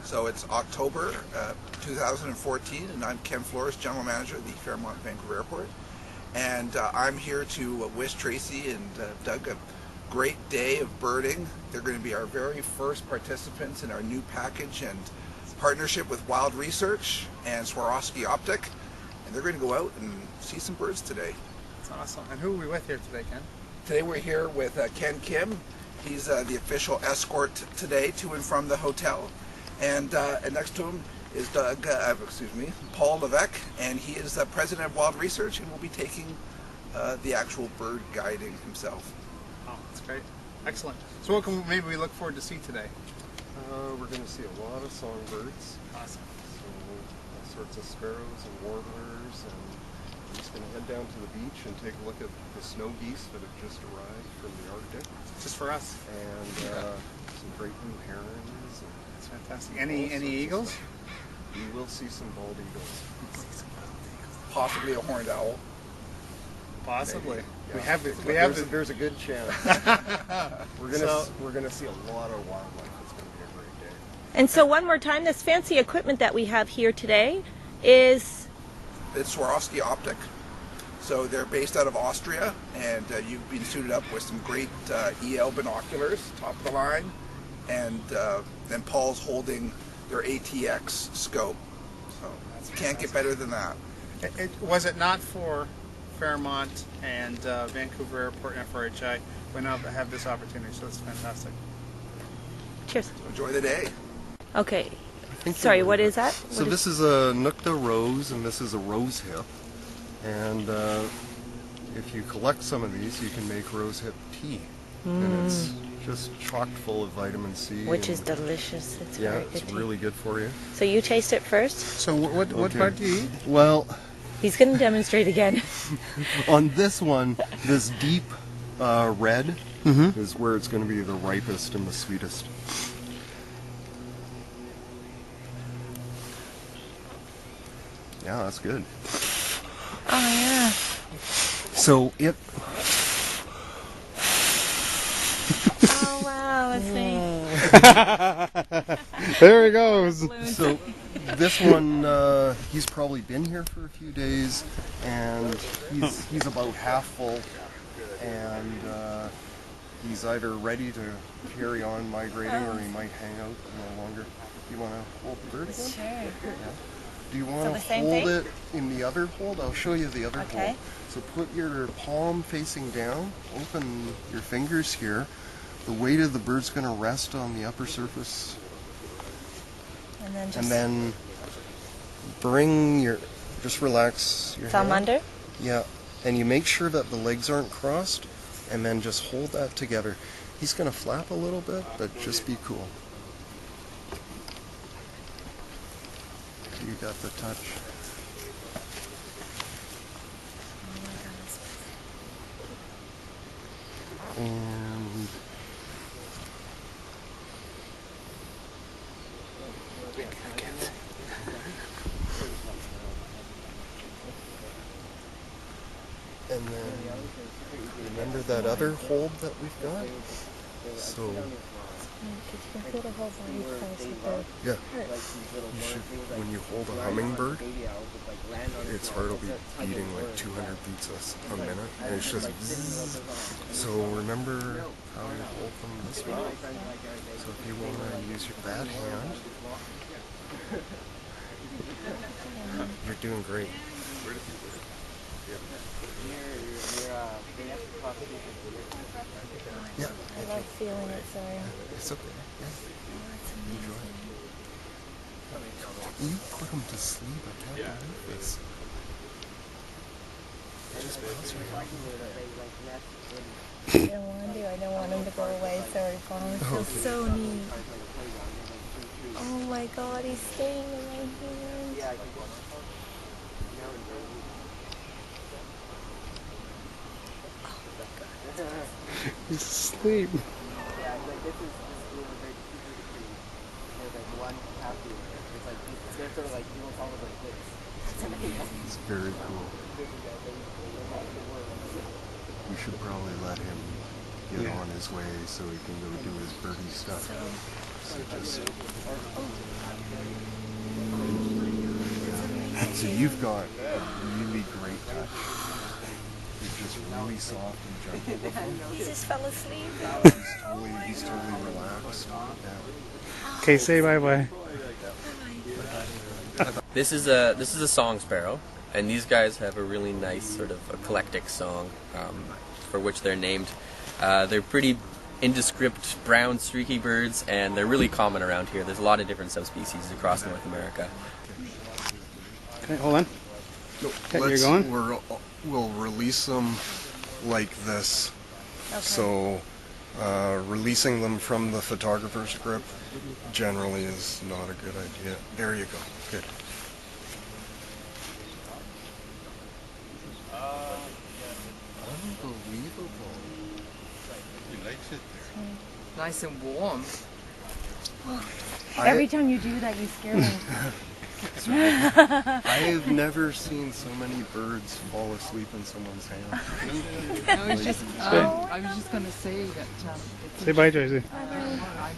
So it's October 2014, and I'm Ken Flores, General Manager of the Fairmont Vancouver Airport. And I'm here to wish Tracy and Doug a great day of birding. They're going to be our very first participants in our new package and partnership with Wild Research and Swarovski Optic. And they're going to go out and see some birds today. That's awesome. And who are we with here today, Ken? Today we're here with Ken Kim. He's the official escort today to and from the hotel. And next to him is Paul Levesque, and he is the president of Wild Research and will be taking the actual bird guiding himself. Oh, that's great. Excellent. So what can maybe we look forward to see today? We're going to see a lot of songbirds. Awesome. So all sorts of sparrows and warblers, and we're just going to head down to the beach and take a look at the snow geese that have just arrived from the Arctic. Just for us. And some great blue herons. That's fantastic. Any eagles? You will see some bald eagles. Possibly a horned owl. Possibly. Yeah. We have there's a good chance. we're gonna see a lot of wildlife. It's gonna be a great day. And so one more time, this fancy equipment that we have here today is... It's Swarovski Optic. So they're based out of Austria, and you've been suited up with some great EL binoculars, top of the line, and then Paul's holding their ATX scope. So you can't get better than that. Was it not for Fairmont and Vancouver Airport and FRHI, we now have this opportunity, so it's fantastic. Cheers. So enjoy the day. Okay. Sorry, what is that? So this is a Nukta rose, and this is a rose hip. And if you collect some of these, you can make rose hip tea. And it's just chock full of vitamin C. Which is delicious. It's very good. It's really good for you. So you taste it first? So what part do you eat? Well, he's going to demonstrate again. On this one, this deep red is where it's going to be the ripest and the sweetest. Yeah, that's good. Oh, yeah. So it... Oh, wow, that's nice. There he goes. So this one, he's probably been here for a few days, and he's about half full, and he's either ready to carry on migrating, or he might hang out no longer. You want to hold the bird again? Sure. Yeah. Do you want to same hold thing? it in the other hold? I'll show you the other hold. So put your palm facing down, open your fingers here. The weight of the bird's going to rest on the upper surface. And then bring your, just relax your thumb hand. under? Yeah, and you make sure that the legs aren't crossed, and then just hold that together. He's going to flap a little bit, but just be cool. You got the touch. And then remember that other hold that we've got? So yeah, you should, when you hold a hummingbird, its heart will be beating like 200 beats a minute, and it's just zzz. So remember how you hold them this way. So if you want to use that hand, you're doing great. Yeah. I love feeling it, sorry. It's okay. Yeah. Enjoy it. You put them to sleep. I can't believe this. Just bounce around. I don't want to. I don't want him to go away. Sorry, Paul. It feels so neat. Oh my God, he's staying in my hand. He's asleep. Yeah, like this is very there's like one happy. It's like it's sort of like you know almost like this. It's very cool. We should probably let him get on his way so he can go do his birdie stuff. So you've got a really great touch. You're just really soft and gentle. He just fell asleep. He's totally relaxed. Yeah. Okay, say bye-bye. This is a song sparrow, and these guys have a really nice sort of eclectic song for which they're named. They're pretty indescript brown streaky birds, and they're really common around here. There's a lot of different subspecies across North America. Okay, hold on. Okay, you're going? We'll release them like this. Okay. So releasing them from the photographer's grip generally is not a good idea. There you go. Good. Unbelievable. He likes it there. Nice and warm. Every time you do that, you scare me. I have never seen so many birds fall asleep in someone's hand. I was just going to say that. Say bye, Tracy. Bye-bye.